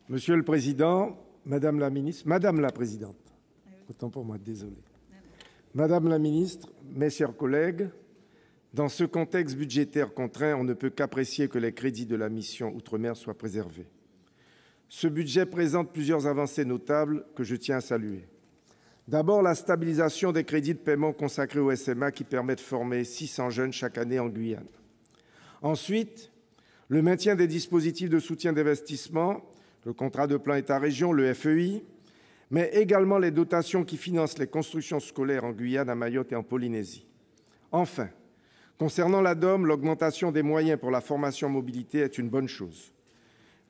Monsieur le Président, Madame la Ministre, Madame la Présidente, autant pour moi, désolé. Madame la Ministre, mes chers collègues, dans ce contexte budgétaire contraint, on ne peut qu'apprécier que les crédits de la mission Outre-mer soient préservés. Ce budget présente plusieurs avancées notables que je tiens à saluer. D'abord, la stabilisation des crédits de paiement consacrés au SMA qui permet de former 600 jeunes chaque année en Guyane. Ensuite, le maintien des dispositifs de soutien d'investissement, le contrat de plan État-région, le FEI, mais également les dotations qui financent les constructions scolaires en Guyane, à Mayotte et en Polynésie. Enfin, concernant la DOM, l'augmentation des moyens pour la formation mobilité est une bonne chose.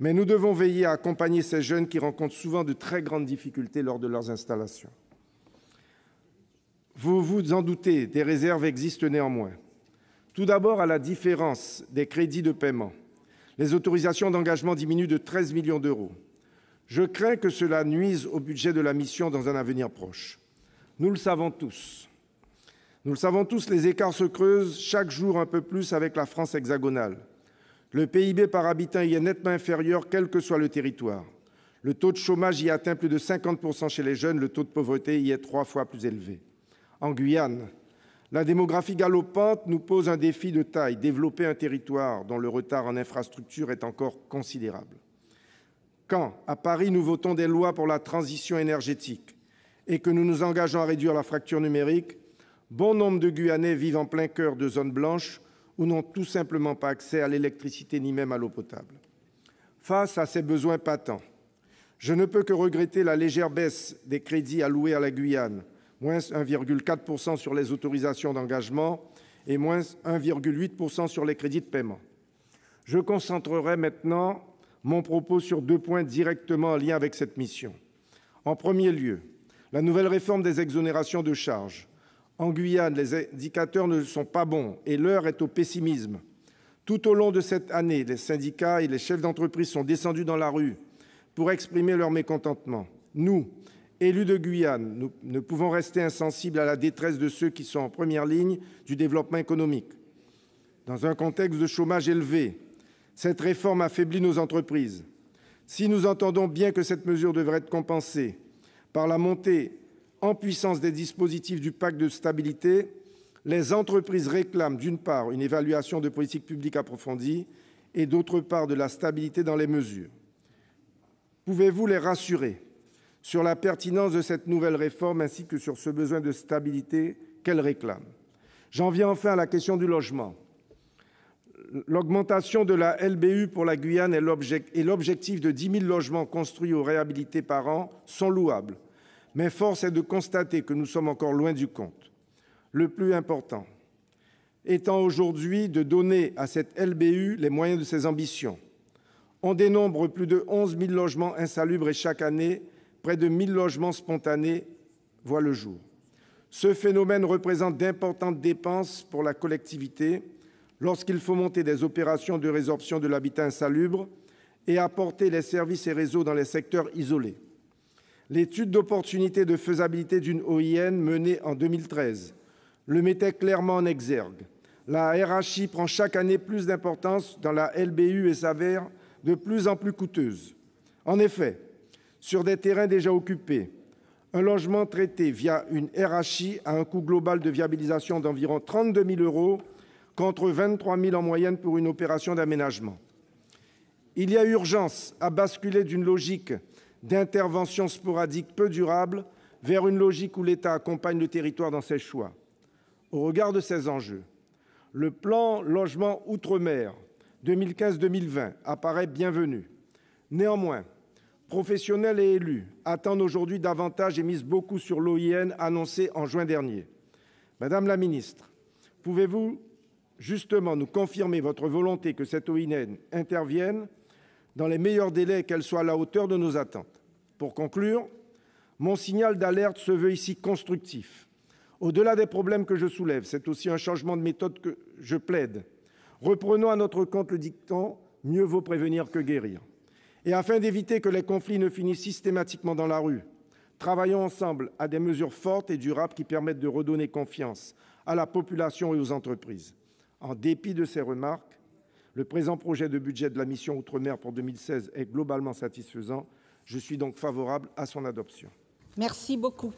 Mais nous devons veiller à accompagner ces jeunes qui rencontrent souvent de très grandes difficultés lors de leurs installations. Vous vous en doutez, des réserves existent néanmoins. Tout d'abord, à la différence des crédits de paiement, les autorisations d'engagement diminuent de 13 millions d'euros. Je crains que cela nuise au budget de la mission dans un avenir proche. Nous le savons tous. Les écarts se creusent chaque jour un peu plus avec la France hexagonale. Le PIB par habitant y est nettement inférieur, quel que soit le territoire. Le taux de chômage y atteint plus de 50% chez les jeunes, le taux de pauvreté y est 3 fois plus élevé. En Guyane, la démographie galopante nous pose un défi de taille, développer un territoire dont le retard en infrastructure est encore considérable. Quand, à Paris, nous votons des lois pour la transition énergétique et que nous nous engageons à réduire la fracture numérique, bon nombre de Guyanais vivent en plein cœur de zones blanches ou n'ont tout simplement pas accès à l'électricité ni même à l'eau potable. Face à ces besoins patents, je ne peux que regretter la légère baisse des crédits alloués à la Guyane, moins 1,4% sur les autorisations d'engagement et moins 1,8% sur les crédits de paiement. Je concentrerai maintenant mon propos sur 2 points directement en lien avec cette mission. En premier lieu, la nouvelle réforme des exonérations de charges. En Guyane, les indicateurs ne sont pas bons et l'heure est au pessimisme. Tout au long de cette année, les syndicats et les chefs d'entreprise sont descendus dans la rue pour exprimer leur mécontentement. Nous, élus de Guyane, nous ne pouvons rester insensibles à la détresse de ceux qui sont en première ligne du développement économique. Dans un contexte de chômage élevé, cette réforme affaiblit nos entreprises. Si nous entendons bien que cette mesure devrait être compensée par la montée en puissance des dispositifs du pacte de stabilité, les entreprises réclament d'une part une évaluation de politique publique approfondie et d'autre part de la stabilité dans les mesures. Pouvez-vous les rassurer sur la pertinence de cette nouvelle réforme ainsi que sur ce besoin de stabilité qu'elle réclame? J'en viens enfin à la question du logement. L'augmentation de la LBU pour la Guyane et l'objectif de 10 000 logements construits ou réhabilités par an sont louables. Mais force est de constater que nous sommes encore loin du compte. Le plus important étant aujourd'hui de donner à cette LBU les moyens de ses ambitions. On dénombre plus de 11 000 logements insalubres et chaque année, près de 1 000 logements spontanés voient le jour. Ce phénomène représente d'importantes dépenses pour la collectivité lorsqu'il faut monter des opérations de résorption de l'habitat insalubre et apporter les services et réseaux dans les secteurs isolés. L'étude d'opportunité de faisabilité d'une OIN menée en 2013 le mettait clairement en exergue. La RHI prend chaque année plus d'importance dans la LBU et s'avère de plus en plus coûteuse. En effet, sur des terrains déjà occupés, un logement traité via une RHI a un coût global de viabilisation d'environ 32 000 € contre 23 000 en moyenne pour une opération d'aménagement. Il y a urgence à basculer d'une logique d'intervention sporadique peu durable vers une logique où l'État accompagne le territoire dans ses choix. Au regard de ces enjeux, le plan logement outre-mer 2015-2020 apparaît bienvenu. Néanmoins, professionnels et élus attendent aujourd'hui davantage et misent beaucoup sur l'OIN annoncée en juin dernier. Madame la ministre, pouvez-vous justement nous confirmer votre volonté que cette OIN intervienne dans les meilleurs délais et qu'elle soit à la hauteur de nos attentes? Pour conclure, mon signal d'alerte se veut ici constructif. Au-delà des problèmes que je soulève, c'est aussi un changement de méthode que je plaide. Reprenons à notre compte le dicton « mieux vaut prévenir que guérir ». Et afin d'éviter que les conflits ne finissent systématiquement dans la rue, travaillons ensemble à des mesures fortes et durables qui permettent de redonner confiance à la population et aux entreprises. En dépit de ces remarques, Le présent projet de budget de la mission « Outre-mer » pour 2016 est globalement satisfaisant. Je suis donc favorable à son adoption. Merci beaucoup.